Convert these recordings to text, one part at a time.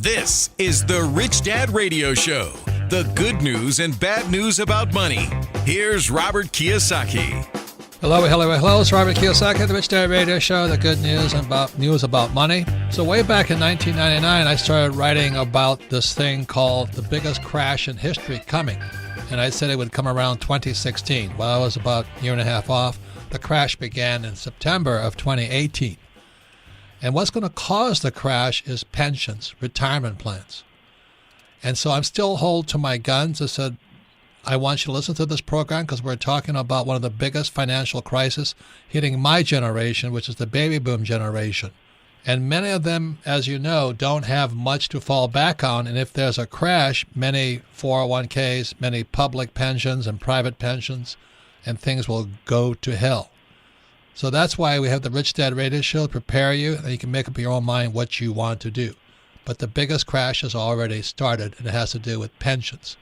This is the Rich Dad Radio Show. The good news and bad news about money. Here's Robert Kiyosaki. Hello. It's Robert Kiyosaki, the Rich Dad Radio Show, the good news about money. So way back in 1999, I started writing about this thing called the biggest crash in history coming. And I said it would come around 2016. Well, I was about a year and a half off. The crash began in September of 2018. And what's going to cause the crash is pensions, retirement plans. And so I'm still hold to my guns. I said, I want you to listen to this program because we're talking about one of the biggest financial crises hitting my generation, which is the baby boom generation. And many of them, as you know, don't have much to fall back on. And if there's a crash, many 401ks, many public pensions and private pensions, and things will go to hell. So that's why we have the Rich Dad Radio Show to prepare you, and you can make up your own mind what you want to do. But the biggest crash has already started, and it has to do with pensions.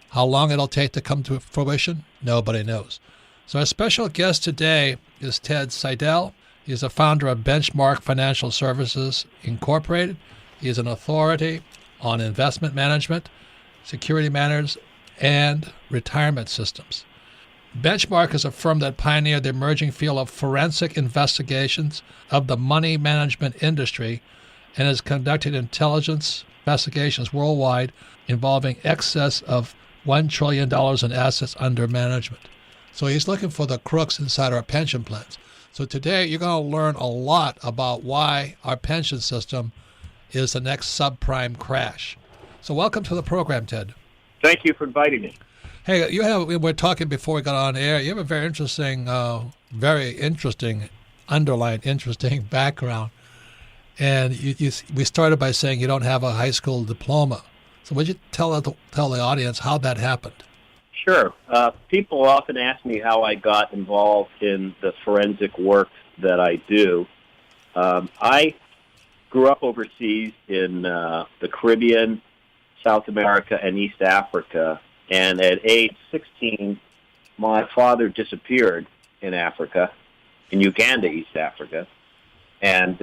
How long it'll take to come to fruition, nobody knows. So our special guest today is Ted Seidel. He's the founder of Benchmark Financial Services Incorporated. He is an authority on investment management, security matters, and retirement systems. Benchmark is a firm that pioneered the emerging field of forensic investigations of the money management industry and has conducted intelligence investigations worldwide involving excess of $1 trillion in assets under management. So he's looking for the crooks inside our pension plans. So today you're going to learn a lot about why our pension system is the next subprime crash. So welcome to the program, Ted. Thank you for inviting me. Hey, we were talking before we got on air. You have a very interesting underlying interesting background. And we started by saying you don't have a high school diploma. So would you tell the audience how that happened? Sure. People often ask me how I got involved in the forensic work that I do. I grew up overseas in the Caribbean, South America, and East Africa. And at age 16, my father disappeared in Africa, in Uganda, East Africa. And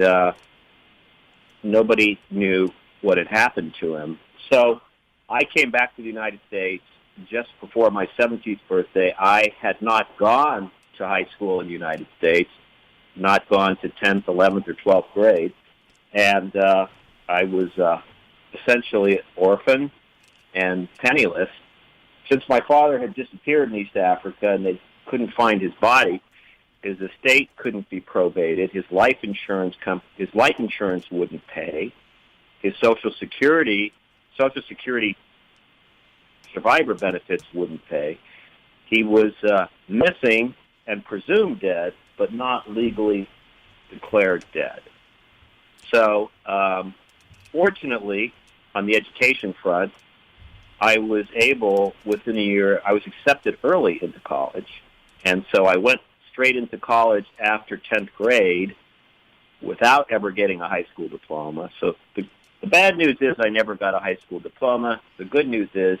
nobody knew what had happened to him. So I came back to the United States just before my 17th birthday. I had not gone to high school in the United States, not gone to 10th, 11th, or 12th grade. And I was essentially an orphan and penniless. Since my father had disappeared in East Africa and they couldn't find his body, his estate couldn't be probated, his life insurance wouldn't pay, his Social Security survivor benefits wouldn't pay. He was missing and presumed dead, but not legally declared dead. So, fortunately, on the education front, I was able, within a year, I was accepted early into college. And so I went straight into college after 10th grade without ever getting a high school diploma. So the bad news is I never got a high school diploma. The good news is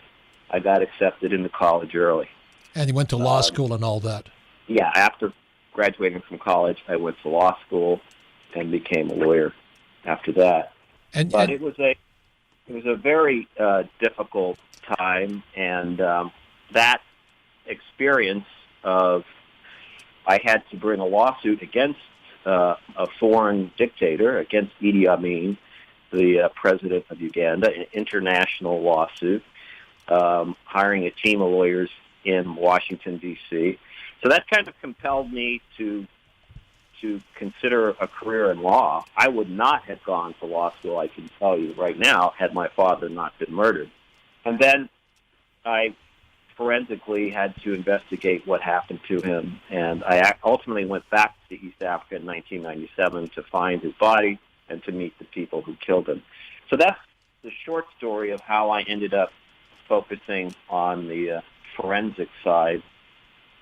I got accepted into college early. And you went to law school and all that? Yeah, after graduating from college, I went to law school and became a lawyer after that. But it was a very difficult time, and that experience of I had to bring a lawsuit against a foreign dictator, against Idi Amin, the president of Uganda, an international lawsuit, hiring a team of lawyers in Washington, D.C. So that kind of compelled me to consider a career in law. I would not have gone to law school, I can tell you right now, had my father not been murdered. And then I forensically had to investigate what happened to him, and I ultimately went back to East Africa in 1997 to find his body and to meet the people who killed him. So that's the short story of how I ended up focusing on the forensic side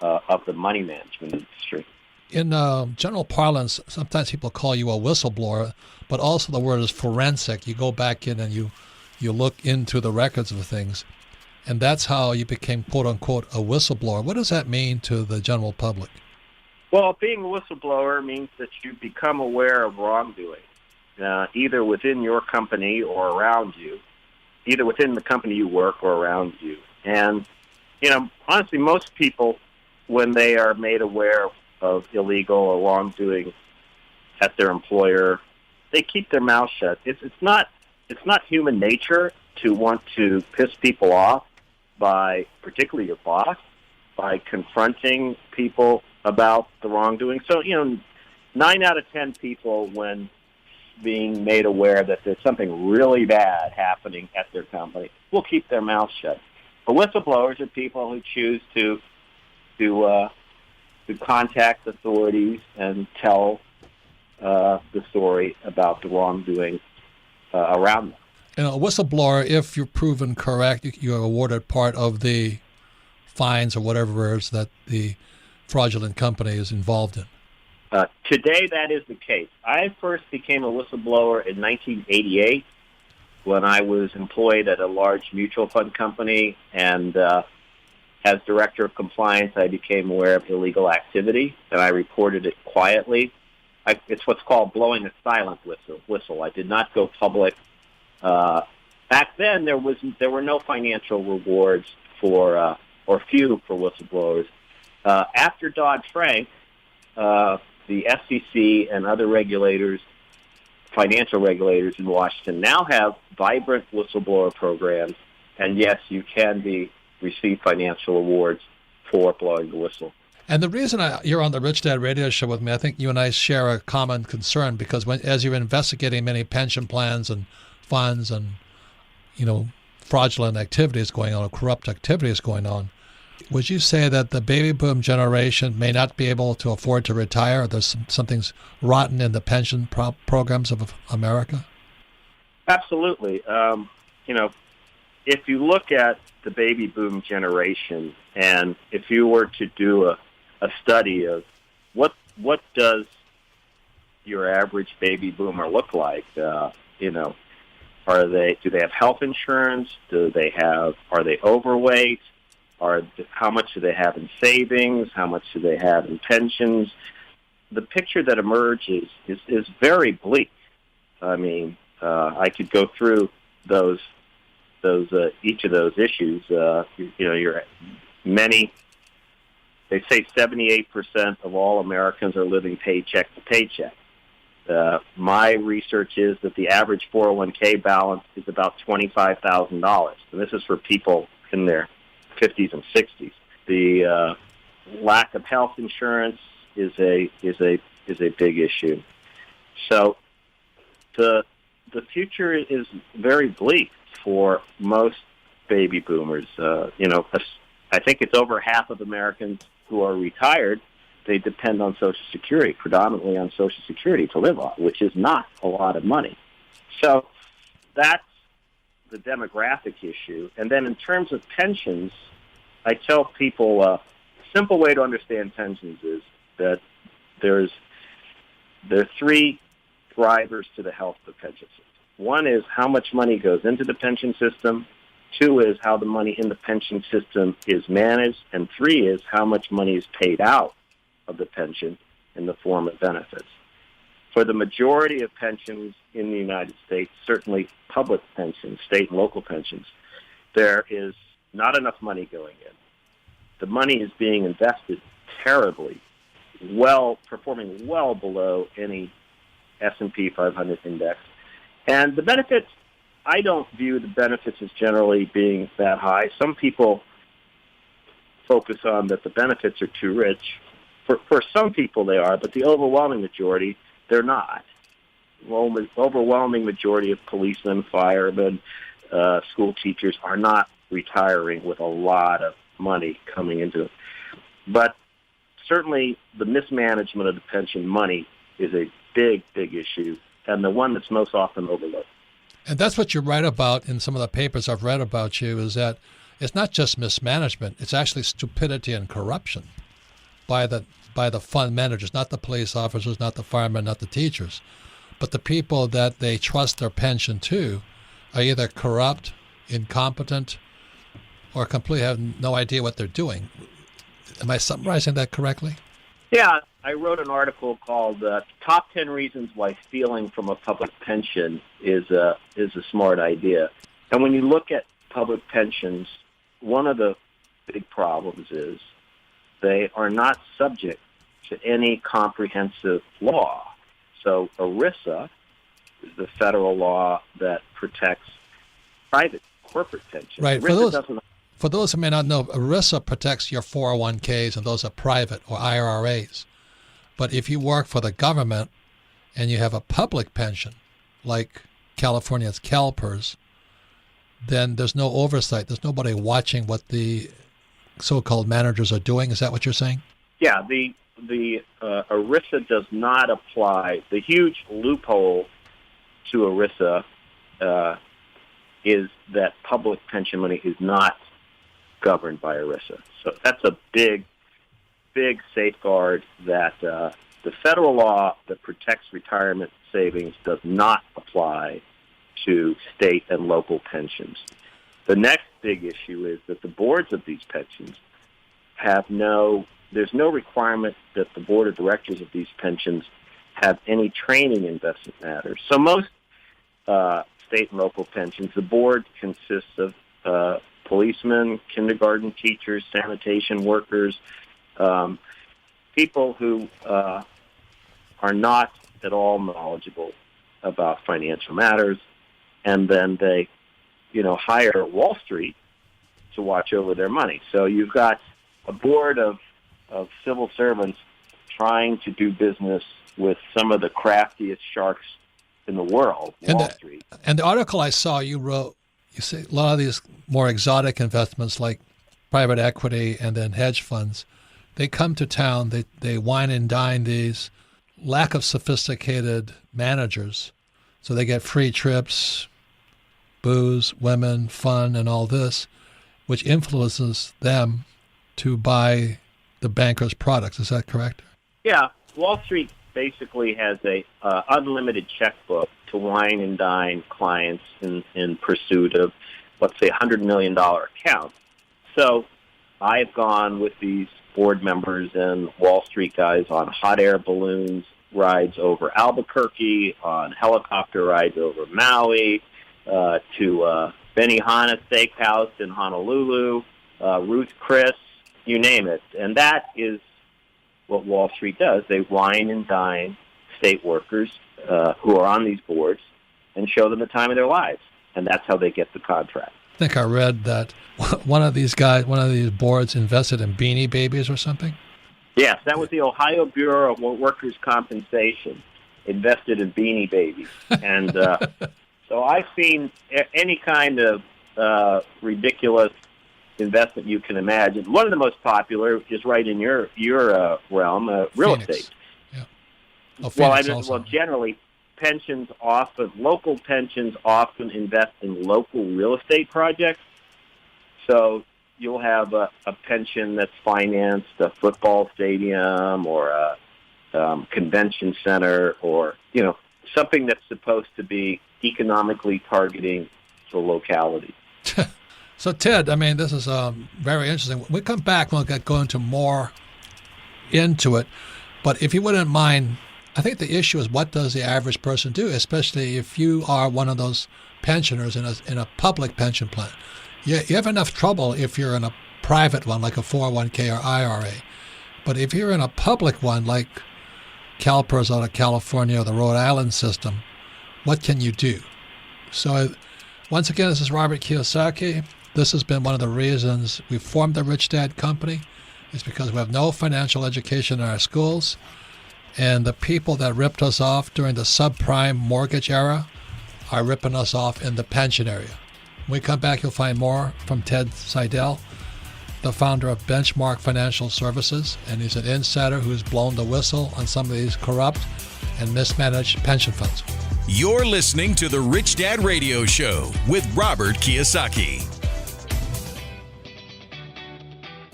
of the money management industry. In general parlance, sometimes people call you a whistleblower, but also the word is forensic. You go back in and you look into the records of things, and that's how you became, quote-unquote, a whistleblower. What does that mean to the general public? Well, being a whistleblower means that you become aware of wrongdoing. either within your company or around you, either within the company you work or around you. And, honestly, most people, when they are made aware of illegal or wrongdoing at their employer, they keep their mouth shut. It's not human nature to want to piss people off by, particularly your boss, by confronting people about the wrongdoing. So, 9 out of 10 people, when being made aware that there's something really bad happening at their company, will keep their mouth shut. But whistleblowers are people who choose to contact authorities and tell the story about the wrongdoing around them. A whistleblower, if you're proven correct, you're awarded part of the fines or whatever it is that the fraudulent company is involved in. Today, that is the case. I first became a whistleblower in 1988 when I was employed at a large mutual fund company, and as director of compliance, I became aware of illegal activity, and I reported it quietly. It's what's called blowing a silent whistle. I did not go public. Back then, there were no financial rewards for or few for whistleblowers. After Dodd-Frank, the SEC and other regulators, financial regulators in Washington, now have vibrant whistleblower programs, and yes, you can receive financial awards for blowing the whistle. And the reason you're on the Rich Dad Radio Show with me, I think you and I share a common concern, because as you're investigating many pension plans and funds and fraudulent activities going on, or corrupt activities going on, would you say that the baby boom generation may not be able to afford to retire? Or there's something's rotten in the pension programs of America? Absolutely. If you look at the baby boom generation, and if you were to do a study of what does your average baby boomer look like, do they have health insurance? Are they overweight? How much do they have in savings? How much do they have in pensions? The picture that emerges is very bleak. I mean, I could go through each of those issues. They say 78% of all Americans are living paycheck to paycheck. My research is that the average 401k balance is about $25,000, and this is for people in their 50s and 60s. The lack of health insurance is a big issue. So the future is very bleak for most baby boomers. I think it's over half of Americans who are retired. They depend on Social Security, predominantly on Social Security to live on, which is not a lot of money. So that's the demographic issue. And then in terms of pensions, I tell people a simple way to understand pensions is that there are three drivers to the health of the pension system. One is how much money goes into the pension system. Two is how the money in the pension system is managed. And three is how much money is paid out of the pension in the form of benefits. For the majority of pensions in the United States, certainly public pensions, state and local pensions, there is not enough money going in. The money is being invested terribly, performing well below any S&P 500 index. And the benefits, I don't view the benefits as generally being that high. Some people focus on that the benefits are too rich. For some people they are, but the overwhelming majority, they're not. Overwhelming majority of policemen, firemen, school teachers are not retiring with a lot of money coming into it. But certainly the mismanagement of the pension money is a big, big issue, and the one that's most often overlooked. And that's what you write about in some of the papers I've read about you, is that it's not just mismanagement, it's actually stupidity and corruption by the fund managers, not the police officers, not the firemen, not the teachers, but the people that they trust their pension to are either corrupt, incompetent, or completely have no idea what they're doing. Am I summarizing that correctly? Yeah, I wrote an article called "Top 10 Reasons Why Stealing from a Public Pension is a Smart Idea." And when you look at public pensions, one of the big problems is they are not subject to any comprehensive law. So ERISA is the federal law that protects private corporate pensions. Right. ERISA For those who may not know, ERISA protects your 401ks, and those are private or IRAs. But if you work for the government and you have a public pension, like California's CalPERS, then there's no oversight. There's nobody watching what the so-called managers are doing. Is that what you're saying? Yeah, the ERISA does not apply. The huge loophole to ERISA is that public pension money is not governed by ERISA. So that's a big safeguard that the federal law that protects retirement savings does not apply to state and local pensions. The next big issue is that the boards of these pensions there's no requirement that the board of directors of these pensions have any training in investment matters. So most state and local pensions, the board consists of policemen, kindergarten teachers, sanitation workers, people who are not at all knowledgeable about financial matters, and then they, hire Wall Street to watch over their money. So you've got a board of civil servants trying to do business with some of the craftiest sharks in the world, Wall Street. And the article I saw you wrote, you say a lot of these more exotic investments like private equity and then hedge funds, they come to town, they wine and dine these lack of sophisticated managers. So they get free trips, booze, women, fun, and all this, which influences them to buy the banker's products. Is that correct? Yeah. Wall Street basically has a unlimited checkbook to wine and dine clients in pursuit of, let's say, $100 million account. So I've gone with these board members and Wall Street guys on hot air balloons rides over Albuquerque, on helicopter rides over Maui, to Benihana Steakhouse in Honolulu, Ruth Chris, you name it. And that is what Wall Street does. They wine and dine state workers who are on these boards and show them the time of their lives. And that's how they get the contract. I think I read that one of these boards invested in Beanie Babies or something. Yes, that was the Ohio Bureau of Workers' Compensation, invested in Beanie Babies. And so I've seen any kind of ridiculous investment you can imagine. One of the most popular is right in your realm, real estate. Yeah. Oh, generally, local pensions often invest in local real estate projects. So you'll have a pension that's financed a football stadium or a convention center, or something that's supposed to be economically targeting the locality. So, Ted, this is very interesting. When we come back, we'll go into more into it. But if you wouldn't mind, I think the issue is, what does the average person do, especially if you are one of those pensioners in a public pension plan. You have enough trouble if you're in a private one, like a 401k or IRA. But if you're in a public one, like CalPERS out of California or the Rhode Island system, what can you do? So, once again, this is Robert Kiyosaki. This has been one of the reasons we formed the Rich Dad Company. It's because we have no financial education in our schools. And the people that ripped us off during the subprime mortgage era are ripping us off in the pension area. When we come back, you'll find more from Ted Seidel, the founder of Benchmark Financial Services, and he's an insider who's blown the whistle on some of these corrupt and mismanaged pension funds. You're listening to The Rich Dad Radio Show with Robert Kiyosaki.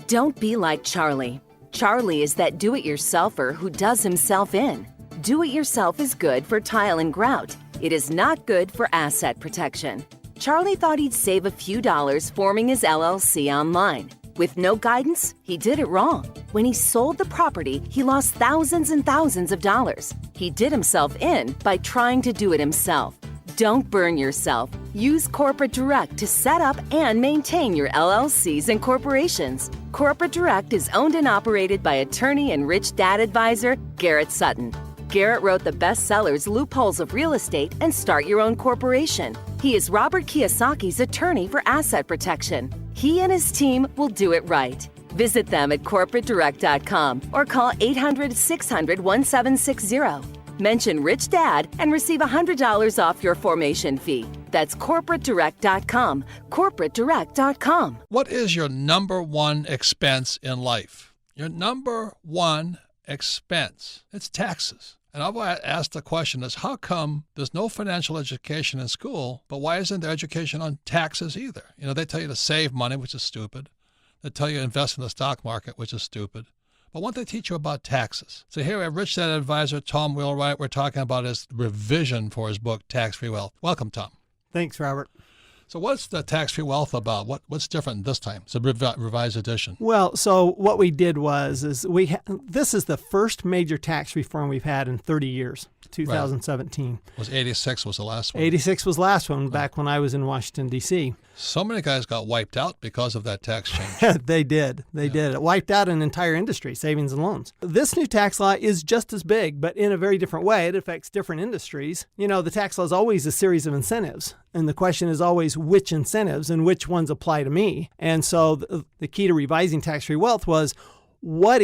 Don't be like Charlie. Charlie is that do-it-yourselfer who does himself in. Do-it-yourself is good for tile and grout. It is not good for asset protection. Charlie thought he'd save a few dollars forming his LLC online. With no guidance, he did it wrong. When he sold the property, he lost thousands and thousands of dollars. He did himself in by trying to do it himself. Don't burn yourself. Use Corporate Direct to set up and maintain your LLCs and corporations. Corporate Direct is owned and operated by attorney and rich dad advisor Garrett Sutton. Garrett wrote the bestsellers Loopholes of Real Estate and Start Your Own Corporation. He is Robert Kiyosaki's attorney for asset protection. He and his team will do it right. Visit them at corporatedirect.com or call 800-600-1760. Mention Rich Dad and receive $100 off your formation fee. That's corporatedirect.com. corporatedirect.com. What is your number one expense in life? Your number one expense. It's taxes. And I've asked the question is, how come there's no financial education in school, but why isn't there education on taxes either? You know, they tell you to save money, which is stupid. They tell you to invest in the stock market, which is stupid. But what they teach you about taxes. So here we have Rich Dad advisor Tom Wheelwright. We're talking about his revision for his book, Tax-Free Wealth. Welcome, Tom. Thanks, Robert. So what's the Tax-Free Wealth about? What's different this time? It's a revised edition. Well, so what we did was this is the first major tax reform we've had in 30 years, 2017. Was 86 was the last one? 86 was the last one, back when I was in Washington, D.C. So many guys got wiped out because of that tax change. They did. They did. It wiped out an entire industry, savings and loans. This new tax law is just as big, but in a very different way. It affects different industries. You know, the tax law is always a series of incentives. And the question is always which incentives and which ones apply to me. And so the key to revising tax-free wealth was, what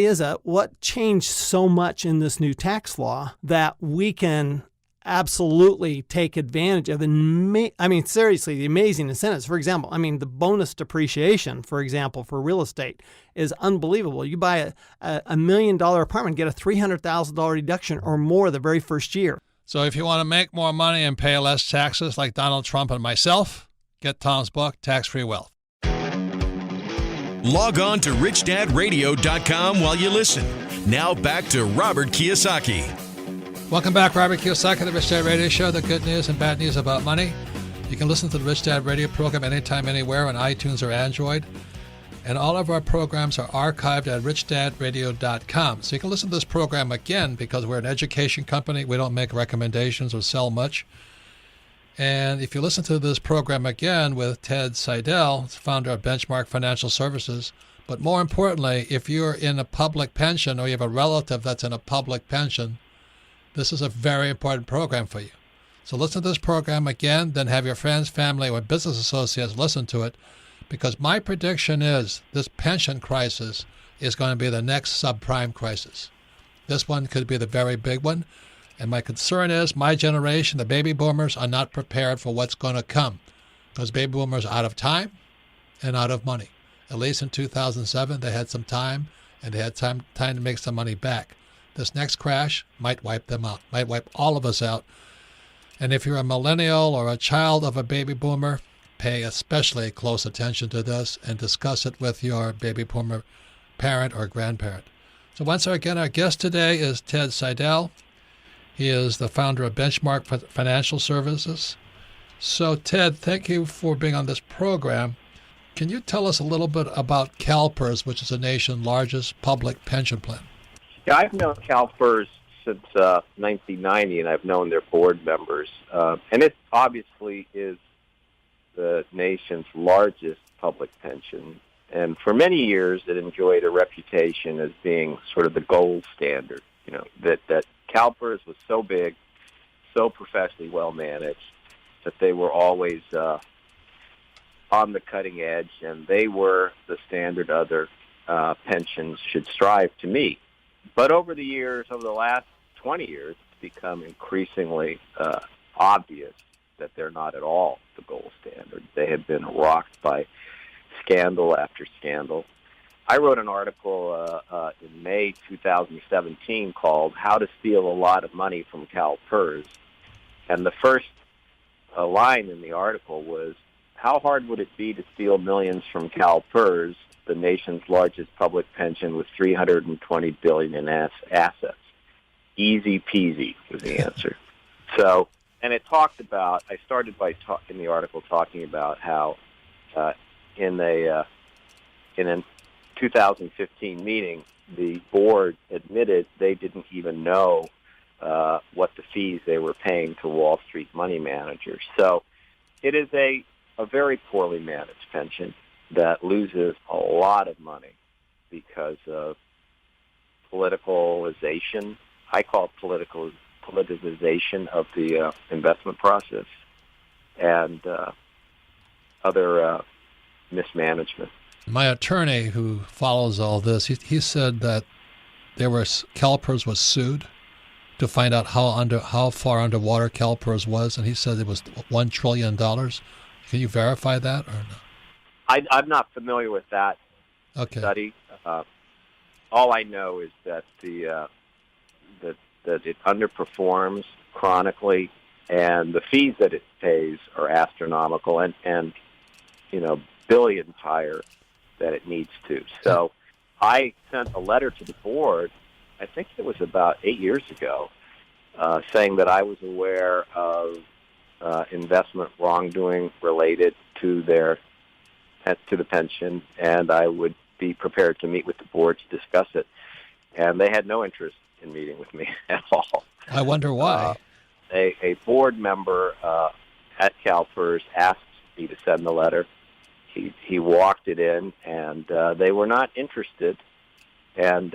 changed so much in this new tax law that we can absolutely take advantage of? Seriously, the amazing incentives. For example, the bonus depreciation, for example, for real estate is unbelievable. You buy a $1 million apartment, get a $300,000 deduction or more the very first year. So if you want to make more money and pay less taxes like Donald Trump and myself, get Tom's book, Tax-Free Wealth. Log on to richdadradio.com while you listen. Now back to Robert Kiyosaki. Welcome back, Robert Kiyosaki, the Rich Dad Radio Show, the good news and bad news about money. You can listen to the Rich Dad Radio program anytime, anywhere on iTunes or Android. And all of our programs are archived at richdadradio.com. So you can listen to this program again because we're an education company. We don't make recommendations or sell much. And if you listen to this program again with Ted Seidel, founder of Benchmark Financial Services, but more importantly, if you're in a public pension or you have a relative that's in a public pension, this is a very important program for you. So listen to this program again, then have your friends, family, or business associates listen to it, because my prediction is this pension crisis is going to be the next subprime crisis. This one could be the very big one. And my concern is my generation, the baby boomers, are not prepared for what's going to come, because baby boomers are out of time and out of money. At least in 2007, they had some time, and they had time to make some money back. This next crash might wipe them out, might wipe all of us out. And if you're a millennial or a child of a baby boomer, pay especially close attention to this and discuss it with your baby boomer parent or grandparent. So once again, our guest today is Ted Seidel. He is the founder of Benchmark Financial Services. So, Ted, thank you for being on this program. Can you tell us a little bit about CalPERS, which is the nation's largest public pension plan? Yeah, I've known CalPERS since 1990, and I've known their board members. And it obviously is the nation's largest public pension. And for many years, it enjoyed a reputation as being sort of the gold standard, that CalPERS was so big, so professionally well managed, that they were always on the cutting edge, and they were the standard other pensions should strive to meet. But over the last 20 years, it's become increasingly obvious that they're not at all the gold standard. They have been rocked by scandal after scandal. I wrote an article in May 2017 called How to Steal a Lot of Money from CalPERS. And the first line in the article was, how hard would it be to steal millions from CalPERS, the nation's largest public pension with $320 billion in assets? Easy peasy was the answer. So, and it talked about, I started by in the article talking about how in an 2015 meeting, the board admitted they didn't even know what the fees they were paying to Wall Street money managers. So it is a very poorly managed pension that loses a lot of money because of politicalization. I call it politicization of the investment process and other mismanagement. My attorney, who follows all this, he said that CalPERS was sued to find out how far underwater CalPERS was, and he said it was $1 trillion. Can you verify that or no? I'm not familiar with that study. All I know is that that it underperforms chronically, and the fees that it pays are astronomical, and billions higher that it needs to. So I sent a letter to the board, I think it was about 8 years ago, saying that I was aware of investment wrongdoing related to the pension, and I would be prepared to meet with the board to discuss it. And they had no interest in meeting with me at all. I wonder why. A board member at CalPERS asked me to send the letter. He walked it in, and they were not interested. And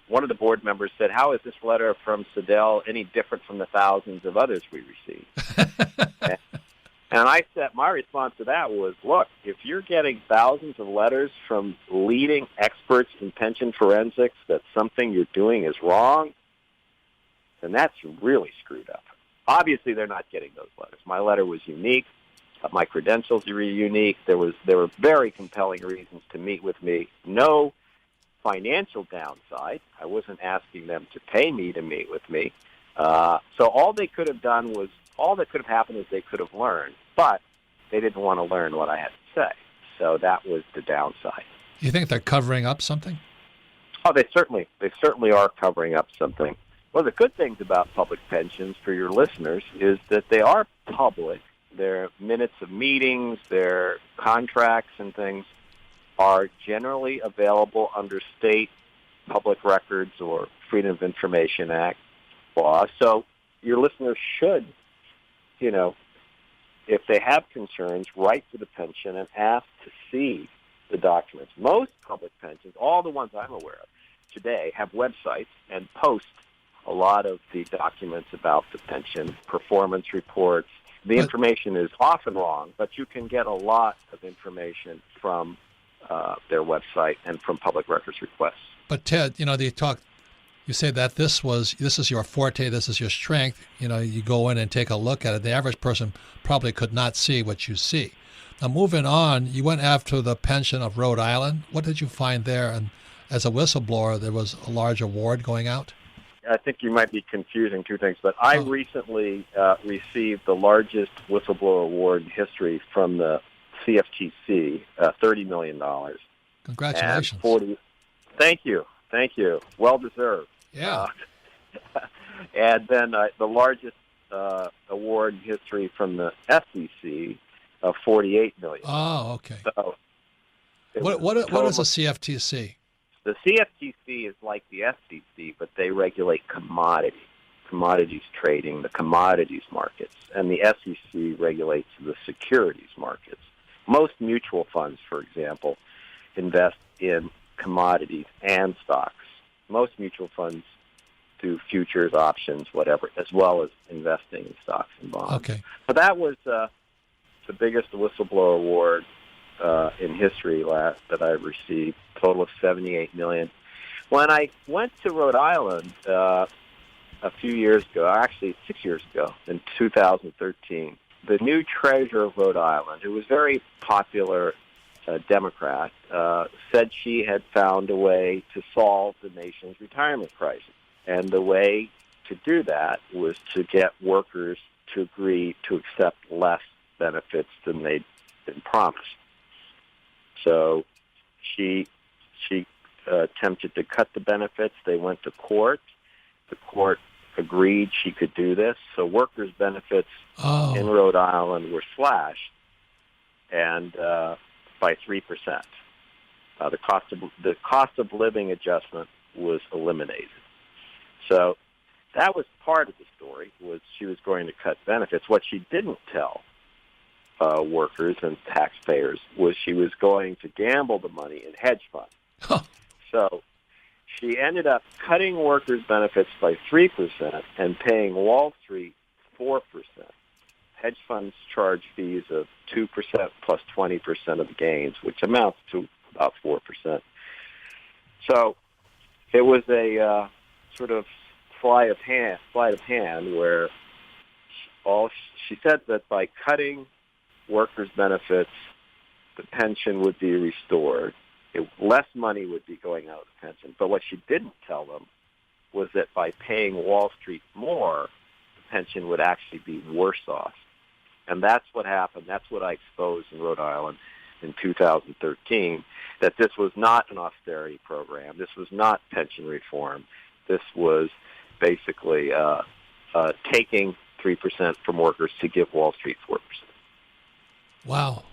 one of the board members said, "How is this letter from Sedell any different from the thousands of others we receive?" And I said, my response to that was, look, if you're getting thousands of letters from leading experts in pension forensics that something you're doing is wrong, then that's really screwed up. Obviously, they're not getting those letters. My letter was unique. My credentials were unique. There were very compelling reasons to meet with me. No financial downside. I wasn't asking them to pay me to meet with me. So all that could have happened is they could have learned, but they didn't want to learn what I had to say. So that was the downside. You think they're covering up something? Oh, they certainly are covering up something. One of the good things about public pensions for your listeners is that they are public. Their minutes of meetings, their contracts and things are generally available under state public records or Freedom of Information Act law. So your listeners should, if they have concerns, write to the pension and ask to see the documents. Most public pensions, all the ones I'm aware of today, have websites and post a lot of the documents about the pension, performance reports. The information is often wrong, but you can get a lot of information from their website and from public records requests. But Ted, you say that this is your forte, this is your strength. You go in and take a look at it. The average person probably could not see what you see. Now, moving on, you went after the pension of Rhode Island. What did you find there? And as a whistleblower, there was a large award going out? I think you might be confusing two things, but I recently received the largest whistleblower award in history from the CFTC, $30 million. Congratulations. Thank you. Well deserved. Yeah. And then the largest award in history from the SEC of $48 million. Oh, okay. So what is a CFTC? The CFTC is like the SEC, but they regulate commodities trading, the commodities markets, and the SEC regulates the securities markets. Most mutual funds, for example, invest in commodities and stocks. Most mutual funds do futures, options, whatever, as well as investing in stocks and bonds. Okay. So that was the biggest whistleblower award in history that I received, total of $78 million. When I went to Rhode Island a few years ago, actually 6 years ago, in 2013, the new treasurer of Rhode Island, who was very popular Democrat, said she had found a way to solve the nation's retirement crisis. And the way to do that was to get workers to agree to accept less benefits than they'd been promised. So she attempted to cut the benefits. They went to court. The court agreed she could do this. So workers' benefits in Rhode Island were slashed and by 3%. the cost of living adjustment was eliminated. So that was part of the story, was she was going to cut benefits. What she didn't tell workers and taxpayers was she was going to gamble the money in hedge funds. Huh. So she ended up cutting workers' benefits by 3% and paying Wall Street 4%. Hedge funds charge fees of 2% plus 20% of the gains, which amounts to about 4%. So it was a sort of sleight of hand where she said that by cutting workers' benefits, the pension would be restored. Less money would be going out of the pension. But what she didn't tell them was that by paying Wall Street more, the pension would actually be worse off. And that's what happened. That's what I exposed in Rhode Island in 2013, that this was not an austerity program. This was not pension reform. This was basically taking 3% from workers to give Wall Street 4%. Wow.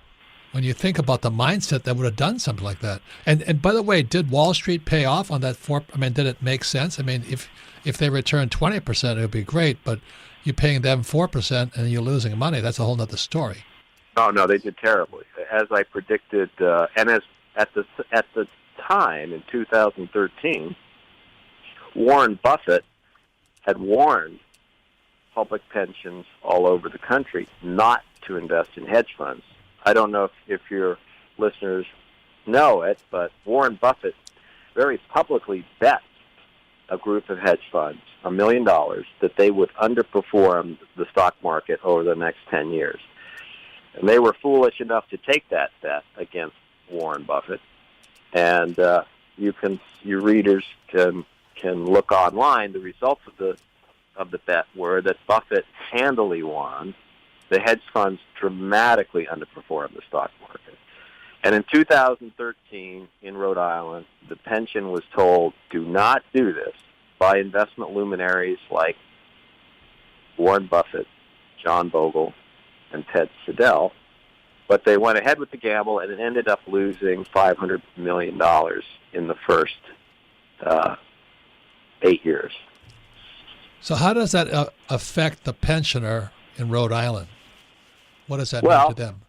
When you think about the mindset that would have done something like that. And by the way, did Wall Street pay off on that 4%? I mean, did it make sense? I mean, if they returned 20%, it would be great, but you're paying them 4% and you're losing money. That's a whole other story. Oh, no, they did terribly. As I predicted, and as at the time in 2013, Warren Buffett had warned public pensions all over the country not to invest in hedge funds. I don't know if your listeners know it, but Warren Buffett very publicly bet a group of hedge funds $1 million that they would underperform the stock market over the next 10 years. And they were foolish enough to take that bet against Warren Buffett. And your readers can look online. The results of the bet were that Buffett handily won. The hedge funds dramatically underperformed the stock market. And in 2013, in Rhode Island, the pension was told, do not do this, by investment luminaries like Warren Buffett, John Bogle, and Ted Siddell. But they went ahead with the gamble, and it ended up losing $500 million in the first 8 years. So how does that affect the pensioner in Rhode Island? What does that mean to them?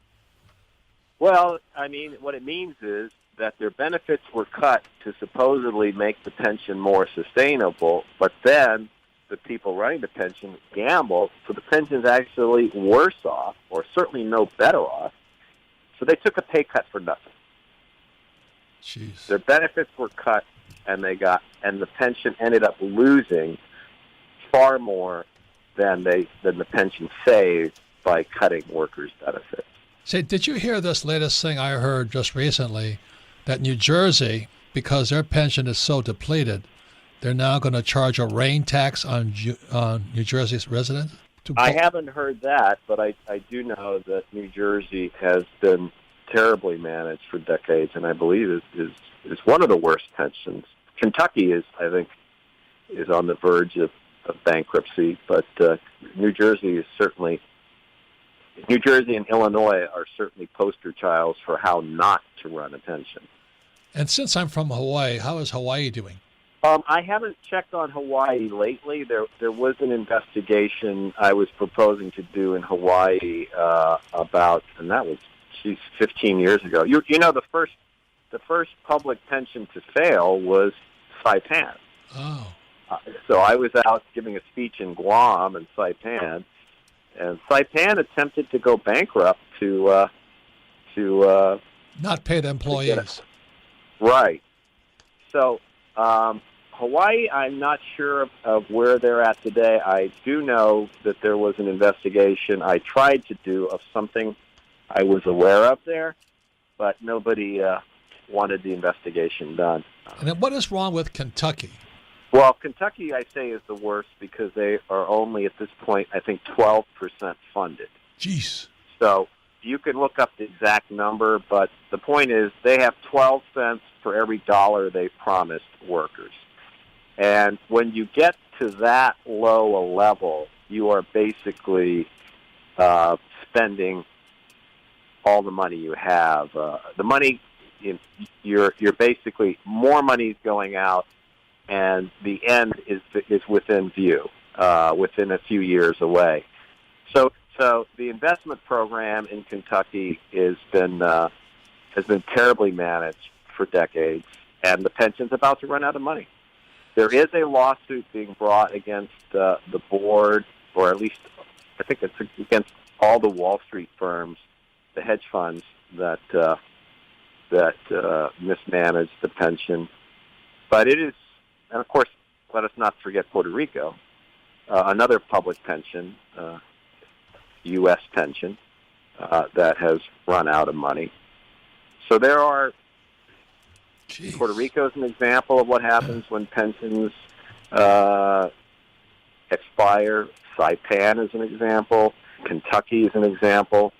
Well, I mean, what it means is that their benefits were cut to supposedly make the pension more sustainable, but then the people running the pension gambled, so the pension's actually worse off, or certainly no better off. So they took a pay cut for nothing. Jeez. Their benefits were cut, and the pension ended up losing far more than the pension saved by cutting workers' benefits. Say, did you hear this latest thing I heard just recently, that New Jersey, because their pension is so depleted, they're now going to charge a rain tax on New Jersey's residents? I haven't heard that, but I do know that New Jersey has been terribly managed for decades, and I believe is one of the worst pensions. Kentucky I think, is on the verge of bankruptcy, but New Jersey and Illinois are certainly poster childs for how not to run a pension. And since I'm from Hawaii, how is Hawaii doing? I haven't checked on Hawaii lately. There was an investigation I was proposing to do in Hawaii about, and that was 15 years ago. You know, the first public pension to fail was Saipan. Oh. So I was out giving a speech in Guam and Saipan, and Saipan attempted to go bankrupt to not pay the employees. Right. So Hawaii, I'm not sure of where they're at today. I do know that there was an investigation I tried to do of something I was aware of there, but nobody wanted the investigation done. And then what is wrong with Kentucky? Well, Kentucky, I say, is the worst because they are only, at this point, I think 12% funded. Jeez. So you can look up the exact number, but the point is they have 12 cents for every dollar they promised workers. And when you get to that low a level, you are basically spending all the money you have. The money you're basically more money is going out, and the end is within view, within a few years away. So the investment program in Kentucky has been terribly managed for decades, and the pension's about to run out of money. There is a lawsuit being brought against the board, or at least I think it's against all the Wall Street firms, the hedge funds that mismanage the pension. But it is, and of course, let us not forget Puerto Rico, another public pension, U.S. pension, that has run out of money. So there are, Puerto Rico is an example of what happens when pensions expire. Saipan is an example. Kentucky is an example.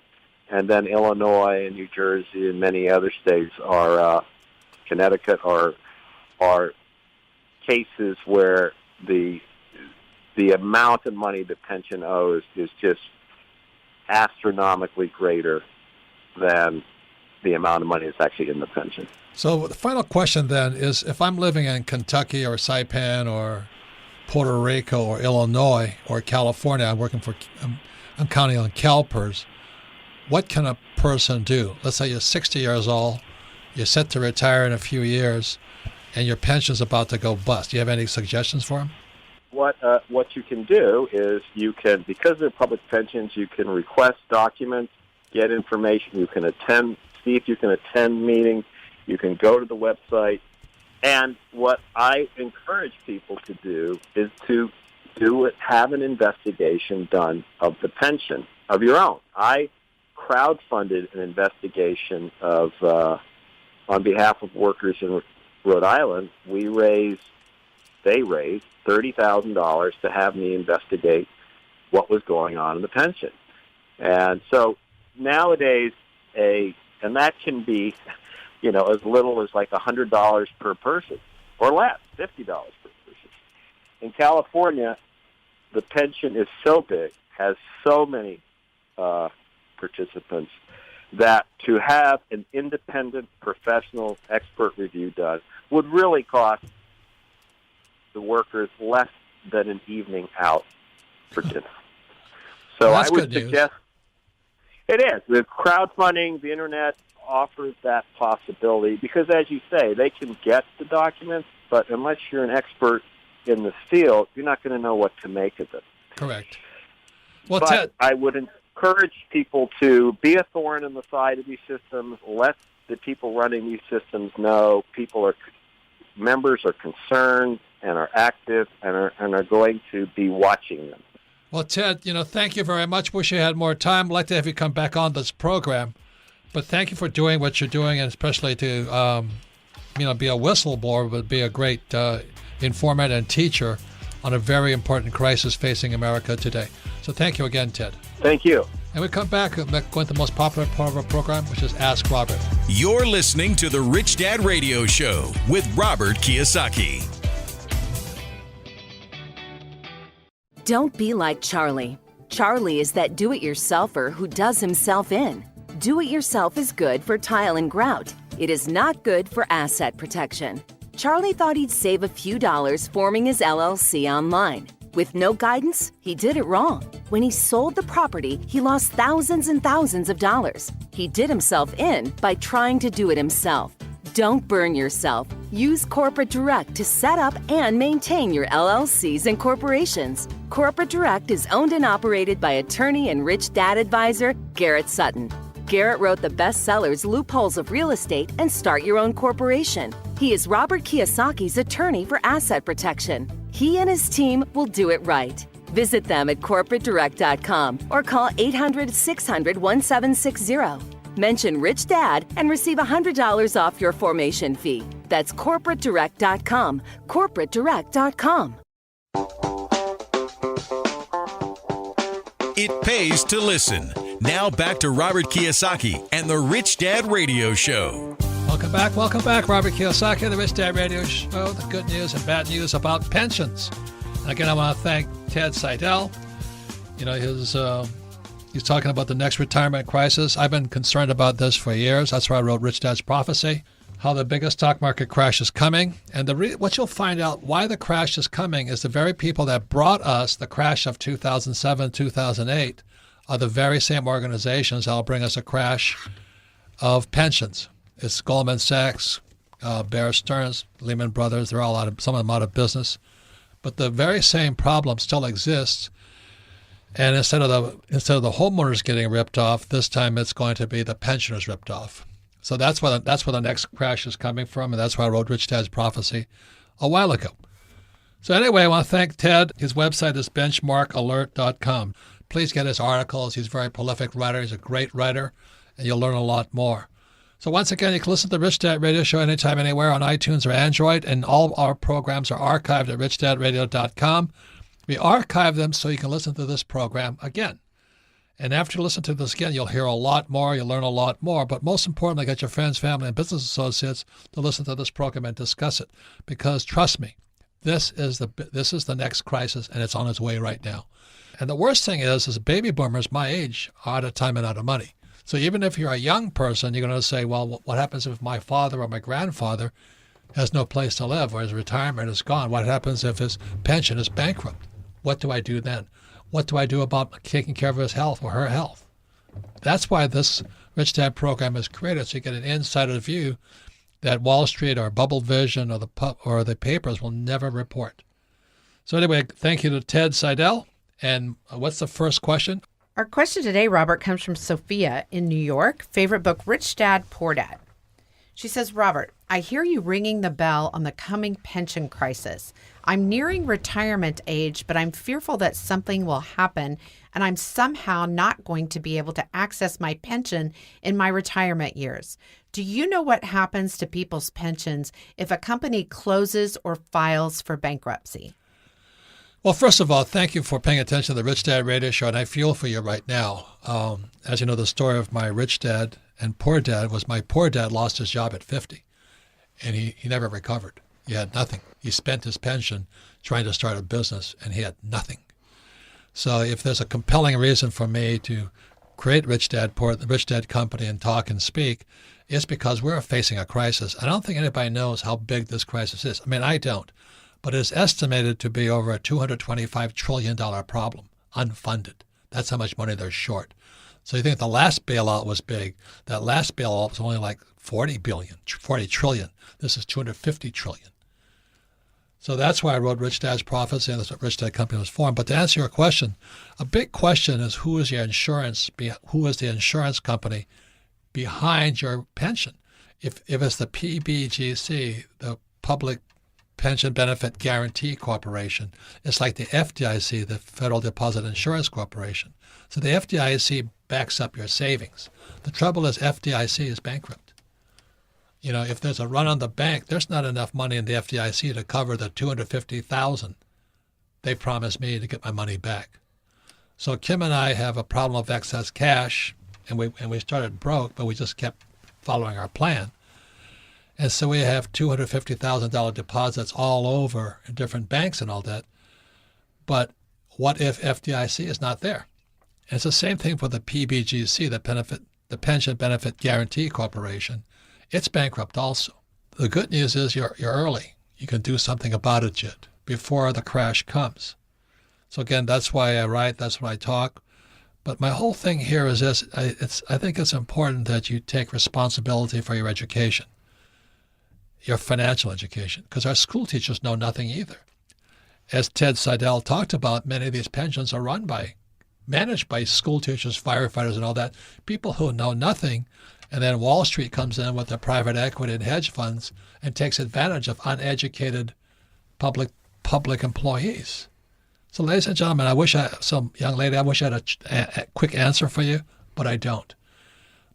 And then Illinois and New Jersey and many other states are, Connecticut are cases where the amount of money the pension owes is just astronomically greater than the amount of money that's actually in the pension. So the final question then is, if I'm living in Kentucky or Saipan or Puerto Rico or Illinois or California, I'm counting on CalPERS, what can a person do? Let's say you're 60 years old, you're set to retire in a few years, and your pension's about to go bust. Do you have any suggestions for them? What you can do is because they're public pensions, you can request documents, get information, you can see if you can attend meetings, you can go to the website. And what I encourage people to do is to have an investigation done of the pension of your own. I crowdfunded an investigation of on behalf of workers in Rhode Island. They raised $30,000 to have me investigate what was going on in the pension. And so nowadays, and that can be, as little as like $100 per person, or less, $50 per person. In California, the pension is so big, has so many participants, that to have an independent professional expert review done would really cost the workers less than an evening out for dinner. So I would suggest it is. The crowdfunding, the internet offers that possibility because, as you say, they can get the documents, but unless you're an expert in the field, you're not going to know what to make of it. Correct. Well, but Ted, I would encourage people to be a thorn in the side of these systems. Let the people running these systems know members are concerned and are active and are going to be watching them. Well, Ted, thank you very much. Wish you had more time. I'd like to have you come back on this program. But thank you for doing what you're doing, and especially to, be a whistleblower, but be a great informant and teacher on a very important crisis facing America today. So thank you again, Ted. Thank you. And we come back and go into the most popular part of our program, which is Ask Robert. You're listening to The Rich Dad Radio Show with Robert Kiyosaki. Don't be like Charlie. Charlie is that do-it-yourselfer who does himself in. Do-it-yourself is good for tile and grout. It is not good for asset protection. Charlie thought he'd save a few dollars forming his LLC online. With no guidance, he did it wrong. When he sold the property, he lost thousands and thousands of dollars. He did himself in by trying to do it himself. Don't burn yourself. Use Corporate Direct to set up and maintain your LLCs and corporations. Corporate Direct is owned and operated by attorney and rich dad advisor Garrett Sutton. Garrett wrote the bestsellers Loopholes of Real Estate and Start Your Own Corporation. He is Robert Kiyosaki's attorney for asset protection. He and his team will do it right. Visit them at corporatedirect.com or call 800-600-1760. Mention Rich Dad and receive $100 off your formation fee. That's corporatedirect.com. corporatedirect.com. It pays to listen. Now back to Robert Kiyosaki and the Rich Dad Radio Show. Welcome back. Robert Kiyosaki, the Rich Dad Radio Show, the good news and bad news about pensions. And again, I want to thank Ted Seidel. He's He's talking about the next retirement crisis. I've been concerned about this for years. That's why I wrote Rich Dad's Prophecy, how the biggest stock market crash is coming. And what you'll find out why the crash is coming is the very people that brought us the crash of 2007, 2008 are the very same organizations that will bring us a crash of pensions. It's Goldman Sachs, Bear Stearns, Lehman Brothers. They're all some of them out of business. But the very same problem still exists. And instead of the homeowners getting ripped off, this time it's going to be the pensioners ripped off. So that's where the next crash is coming from, and that's why I wrote Rich Dad's Prophecy a while ago. So anyway, I want to thank Ted. His website is benchmarkalert.com. Please get his articles. He's a very prolific writer. He's a great writer, and you'll learn a lot more. So once again, you can listen to the Rich Dad Radio Show anytime, anywhere on iTunes or Android, and all our programs are archived at richdadradio.com. We archive them so you can listen to this program again. And after you listen to this again, you'll hear a lot more, you'll learn a lot more, but most importantly, get your friends, family, and business associates to listen to this program and discuss it. Because trust me, this is the next crisis, and it's on its way right now. And the worst thing is baby boomers my age are out of time and out of money. So even if you're a young person, you're going to say, well, what happens if my father or my grandfather has no place to live, or his retirement is gone? What happens if his pension is bankrupt? What do I do then? What do I do about taking care of his health or her health? That's why this Rich Dad program is created, so you get an insider view that Wall Street or Bubble Vision or the papers will never report. So anyway, thank you to Ted Seidel. And what's the first question? Our question today, Robert, comes from Sophia in New York. Favorite book, Rich Dad, Poor Dad. She says, Robert, I hear you ringing the bell on the coming pension crisis. I'm nearing retirement age, but I'm fearful that something will happen and I'm somehow not going to be able to access my pension in my retirement years. Do you know what happens to people's pensions if a company closes or files for bankruptcy? Well, first of all, thank you for paying attention to the Rich Dad Radio Show, and I feel for you right now. As you know, the story of my rich dad and poor dad was my poor dad lost his job at 50, and he never recovered. He had nothing. He spent his pension trying to start a business, and he had nothing. So if there's a compelling reason for me to create the Rich Dad Company and talk and speak, it's because we're facing a crisis. I don't think anybody knows how big this crisis is. I mean, I don't. But it's estimated to be over a $225 trillion problem, unfunded. That's how much money they're short. So you think the last bailout was big. That last bailout was only like 40 trillion. This is 250 trillion. So that's why I wrote Rich Dad's Prophecy, and that's what Rich Dad Company was formed. But to answer your question, a big question is who is the insurance company behind your pension? If it's the PBGC, the Public Pension Benefit Guarantee Corporation, it's like the FDIC, the Federal Deposit Insurance Corporation. So the FDIC backs up your savings. The trouble is FDIC is bankrupt. You know, if there's a run on the bank, there's not enough money in the FDIC to cover the $250,000 they promised me to get my money back. So Kim and I have a problem of excess cash, and we started broke, but we just kept following our plan. And so we have $250,000 deposits all over in different banks and all that. But what if FDIC is not there? And it's the same thing for the PBGC, the Pension Benefit Guarantee Corporation. It's bankrupt also. The good news is you're early. You can do something about it yet before the crash comes. So again, that's why I write, that's why I talk. But my whole thing here is this. I think it's important that you take responsibility for your education, your financial education, because our school teachers know nothing either. As Ted Seidel talked about, many of these pensions are managed by school teachers, firefighters, and all that, people who know nothing. And then Wall Street comes in with their private equity and hedge funds and takes advantage of uneducated public employees. So, ladies and gentlemen, I wish I had a quick answer for you, but I don't.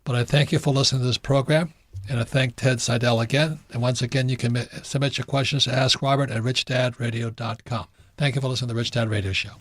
But I thank you for listening to this program, and I thank Ted Seidel again. And once again, you can submit your questions to AskRobert at richdadradio.com. Thank you for listening to the Rich Dad Radio Show.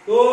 Tôi